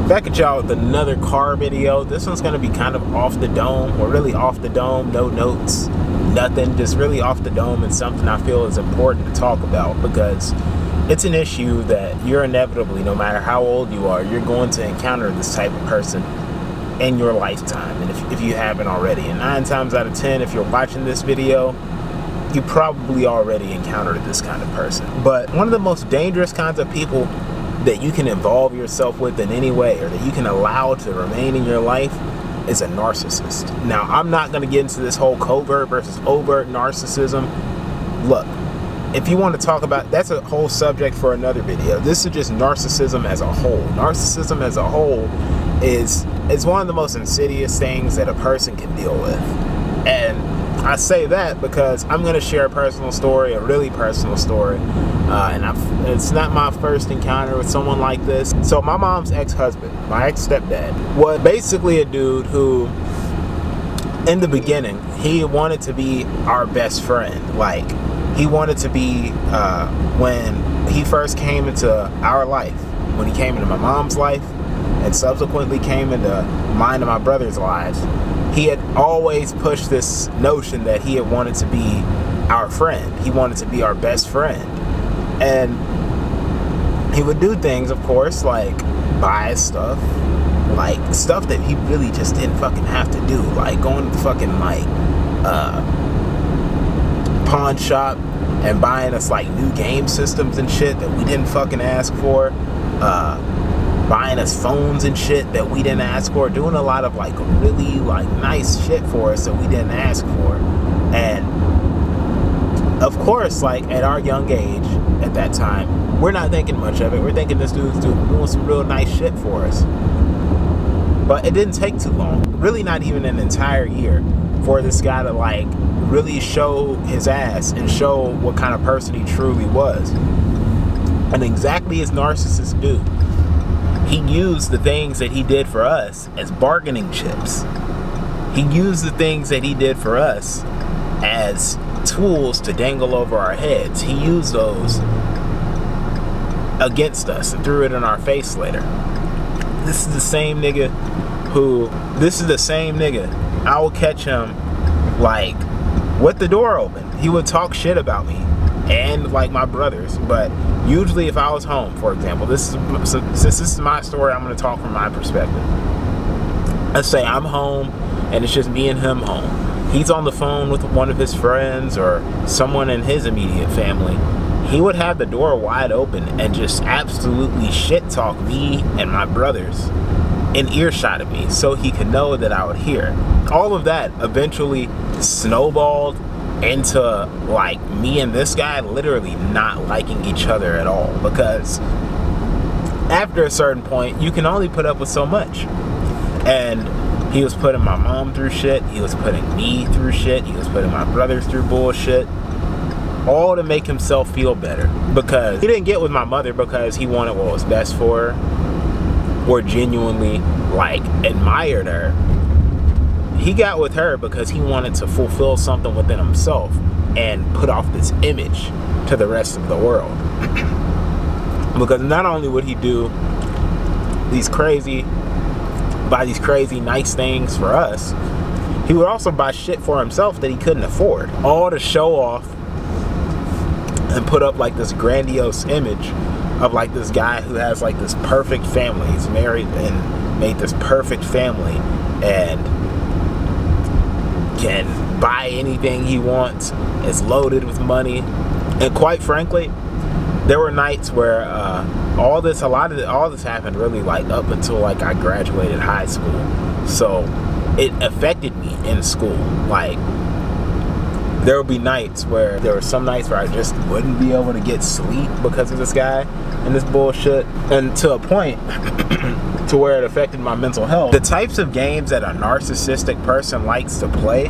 Back at y'all with another car video. This one's gonna be kind of off the dome, or really off the dome, no notes, nothing, just really off the dome, and something I feel is important to talk about because it's an issue that you're inevitably, no matter how old you are, you're going to encounter this type of person in your lifetime, and if you haven't already. And 9 times out of 10, if you're watching this video, you probably already encountered this kind of person. But one of the most dangerous kinds of people that you can involve yourself with in any way, or that you can allow to remain in your life, is a narcissist. Now, I'm not going to get into this whole covert versus overt narcissism. Look, if you want to talk about, that's a whole subject for another video. This is just narcissism as a whole. Narcissism as a whole is one of the most insidious things that a person can deal with. And I say that because I'm going to share a personal story, a really personal story. It's not my first encounter with someone like this. So my mom's ex-husband, my ex-stepdad, was basically a dude who, in the beginning, he wanted to be our best friend. Like, he wanted to be, when he first came into our life, when he came into my mom's life, and subsequently came into mine and my brother's lives, he had always pushed this notion that he had wanted to be our friend. He wanted to be our best friend. And he would do things, of course, like buy stuff, like stuff that he really just didn't fucking have to do, like going to the fucking like pawn shop and buying us like new game systems and shit that we didn't fucking ask for, buying us phones and shit that we didn't ask for, doing a lot of like really like nice shit for us that we didn't ask for. And of course, like at our young age at that time, we're not thinking much of it. We're thinking this dude's doing some real nice shit for us. But it didn't take too long, really not even an entire year, for this guy to like really show his ass and show what kind of person he truly was. And exactly as narcissists do, he used the things that he did for us as bargaining chips. He used the things that he did for us as tools to dangle over our heads. He used those against us and threw it in our face later. This is the same nigga I will catch him like with the door open. He would talk shit about me and like my brothers, but usually if I was home, for example, since this is my story, I'm going to talk from my perspective. Let's say I'm home and it's just me and him home. He's on the phone with one of his friends or someone in his immediate family. He would have the door wide open and just absolutely shit talk me and my brothers in earshot of me so he could know that I would hear. All of that eventually snowballed into like me and this guy literally not liking each other at all, because after a certain point you can only put up with so much. And he was putting my mom through shit, he was putting me through shit, he was putting my brothers through bullshit, all to make himself feel better. Because he didn't get with my mother because he wanted what was best for her or genuinely like admired her. He got with her because he wanted to fulfill something within himself and put off this image to the rest of the world. Because not only would he do buy these crazy nice things for us, he would also buy shit for himself that he couldn't afford, all to show off and put up like this grandiose image of like this guy who has like this perfect family. He's married and made this perfect family and can buy anything he wants, is loaded with money. And quite frankly, there were nights where all this happened really like up until like I graduated high school. So it affected me in school. Like there would be some nights where I just wouldn't be able to get sleep because of this guy and this bullshit, and to a point to where it affected my mental health. The types of games that a narcissistic person likes to play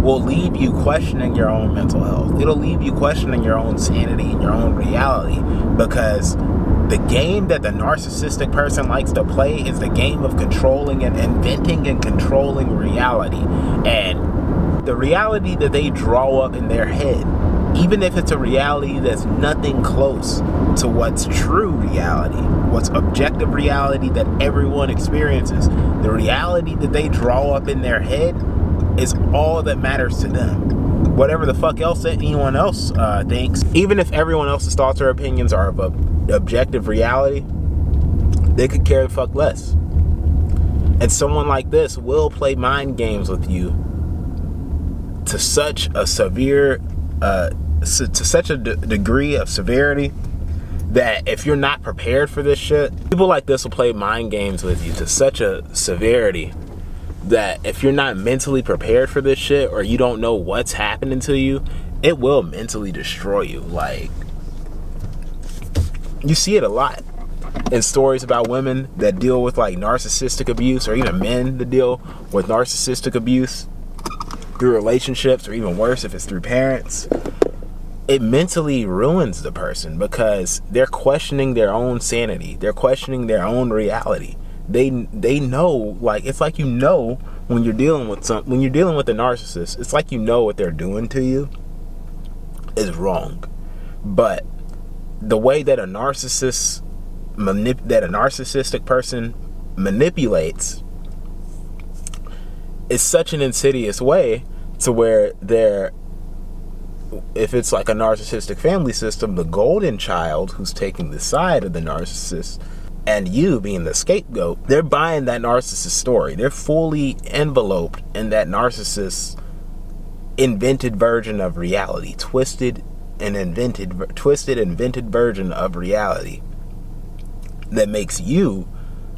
will leave you questioning your own mental health. It'll leave you questioning your own sanity and your own reality, because the game that the narcissistic person likes to play is the game of controlling and inventing and controlling reality. And the reality that they draw up in their head, even if it's a reality that's nothing close to what's true reality, what's objective reality that everyone experiences. The reality that they draw up in their head is all that matters to them. Whatever the fuck else that anyone else thinks, even if everyone else's thoughts or opinions are of objective reality, they could care the fuck less. And someone like this will play mind games with you to such a severe, to such a degree of severity that if you're not prepared for this shit, people like this will play mind games with you to such a severity that if you're not mentally prepared for this shit, or you don't know what's happening to you, it will mentally destroy you. Like, you see it a lot in stories about women that deal with like narcissistic abuse, or even men that deal with narcissistic abuse through relationships, or even worse if it's through parents. It mentally ruins the person because they're questioning their own sanity. They're questioning their own reality. They know, like, it's like, you know, when you're dealing with a narcissist, it's like, you know, what they're doing to you is wrong. But the way that a narcissistic person manipulates is such an insidious way to where if it's like a narcissistic family system, the golden child who's taking the side of the narcissist, and you being the scapegoat, they're buying that narcissist story. They're fully enveloped in that narcissist's invented version of reality, twisted and invented version of reality that makes you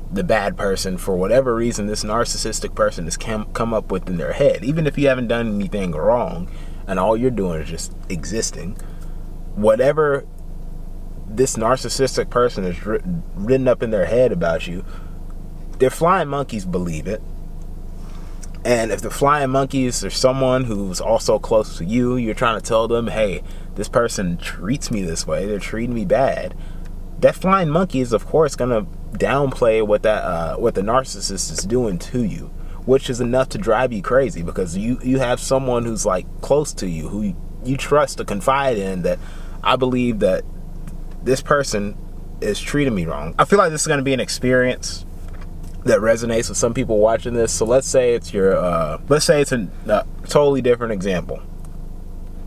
the bad person for whatever reason this narcissistic person has come up with in their head. Even if you haven't done anything wrong and all you're doing is just existing, whatever this narcissistic person has written up in their head about you, their flying monkeys believe it. And if the flying monkeys are someone who's also close to you, you're trying to tell them, hey, this person treats me this way, they're treating me bad, that flying monkey is of course gonna downplay what the narcissist is doing to you, which is enough to drive you crazy, because you have someone who's like close to you, who you trust to confide in, that I believe that this person is treating me wrong. I feel like this is going to be an experience that resonates with some people watching this. So let's say it's a totally different example.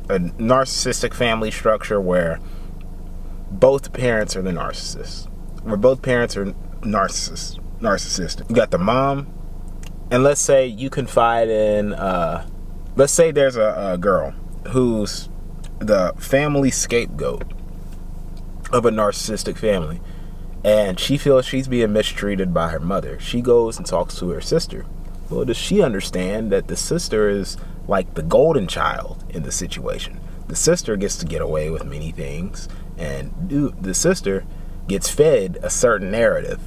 A narcissistic family structure where both parents are the narcissists. Where both parents are narcissistic. You got the mom, and let's say you confide in, let's say there's a girl who's the family scapegoat of a narcissistic family, and she feels she's being mistreated by her mother. She goes and talks to her sister. Well, does she understand that the sister is like the golden child in the situation? The sister gets to get away with many things, and the sister gets fed a certain narrative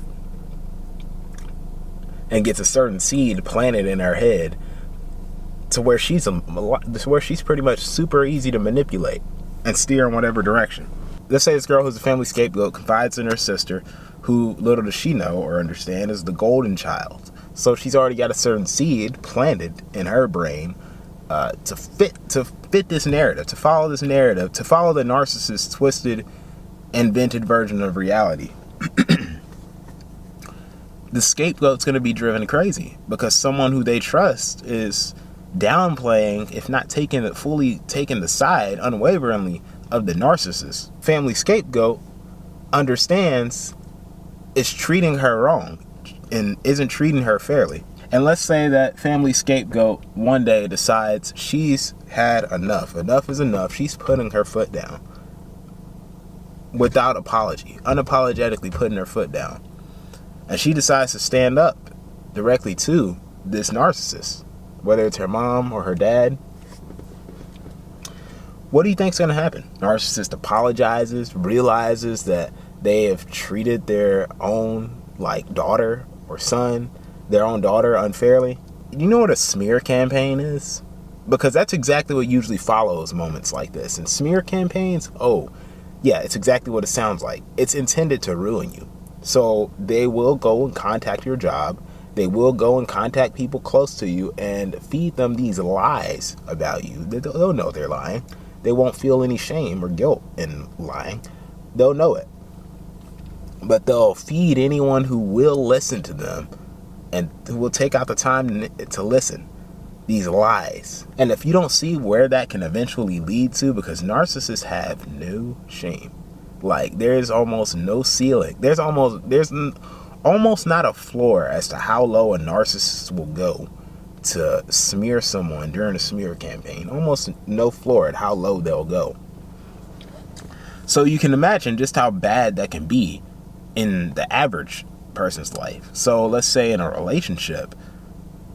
and gets a certain seed planted in her head to where she's pretty much super easy to manipulate and steer in whatever direction. Let's say this girl who's a family scapegoat confides in her sister, who, little does she know or understand, is the golden child. So she's already got a certain seed planted in her brain to fit this narrative, to follow the narcissist's twisted, invented version of reality. The scapegoat's going to be driven crazy because someone who they trust is downplaying, if not taking the side unwaveringly of the narcissist. Family scapegoat understands is treating her wrong and isn't treating her fairly. And let's say that family scapegoat one day decides she's had enough. Enough is enough. She's putting her foot down without apology, unapologetically putting her foot down. And she decides to stand up directly to this narcissist, whether it's her mom or her dad. What do you think's going to happen? Narcissist apologizes, realizes that they have treated their own daughter or son, their own daughter, unfairly. You know what a smear campaign is? Because that's exactly what usually follows moments like this. And smear campaigns, oh yeah, it's exactly what it sounds like. It's intended to ruin you. So they will go and contact your job. They will go and contact people close to you and feed them these lies about you. They'll know they're lying. They won't feel any shame or guilt in lying. They'll know it. but they'll feed anyone who will listen to them and who will take out the time to listen these lies. And if you don't see where that can eventually lead to, because narcissists have no shame. Like, there's almost no ceiling. There's almost not a floor as to how low a narcissist will go to smear someone during a smear campaign. Almost no floor at how low they'll go. So you can imagine just how bad that can be in the average person's life. So let's say in a relationship,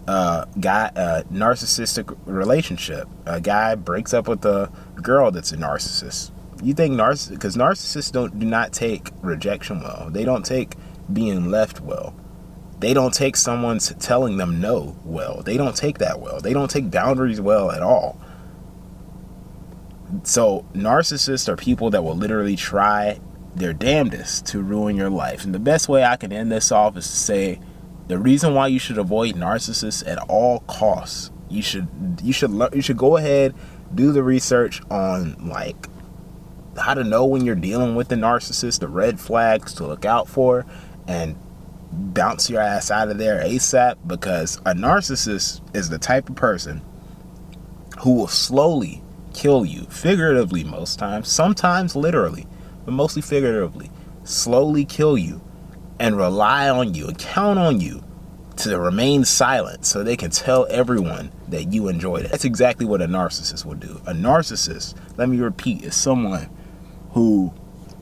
narcissistic relationship, a guy breaks up with a girl that's a narcissist. You think because narcissists do not take rejection well. They don't take being left well. They don't take someone telling them no well. They don't take that well. They don't take boundaries well at all. So narcissists are people that will literally try their damnedest to ruin your life. And the best way I can end this off is to say, the reason why you should avoid narcissists at all costs, you should go ahead, do the research on like how to know when you're dealing with the narcissist, the red flags to look out for, and bounce your ass out of there ASAP, because a narcissist is the type of person who will slowly kill you, figuratively most times, sometimes literally, but mostly figuratively, slowly kill you and rely on you and count on you to remain silent so they can tell everyone that you enjoyed it. That's exactly what a narcissist will do. A narcissist, let me repeat, is someone who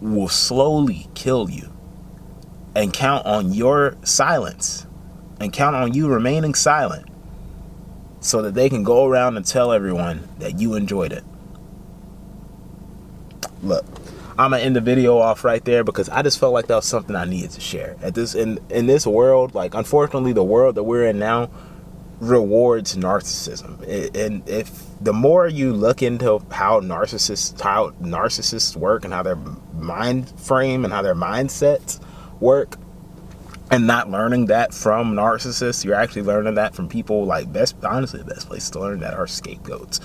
will slowly kill you and count on your silence and count on you remaining silent so that they can go around and tell everyone that you enjoyed it. Look, I'm gonna end the video off right there because I just felt like that was something I needed to share. In this world, like, unfortunately, the world that we're in now rewards narcissism. And if the more you look into how narcissists work and how their mind frame and how their mindsets work, and not learning that from narcissists, you're actually learning that from people like honestly, the best place to learn that are scapegoats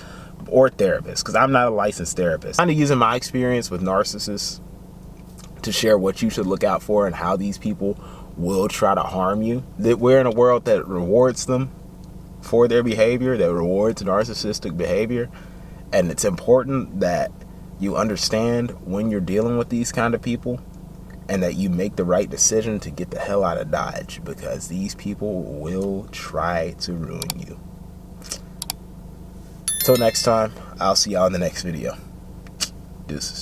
or therapists, because I'm not a licensed therapist. I'm using my experience with narcissists to share what you should look out for and how these people will try to harm you. That we're in a world that rewards them for their behavior, that rewards narcissistic behavior, and it's important that you understand when you're dealing with these kind of people and that you make the right decision to get the hell out of Dodge, because these people will try to ruin you. Till next time, I'll see y'all in the next video. Deuces.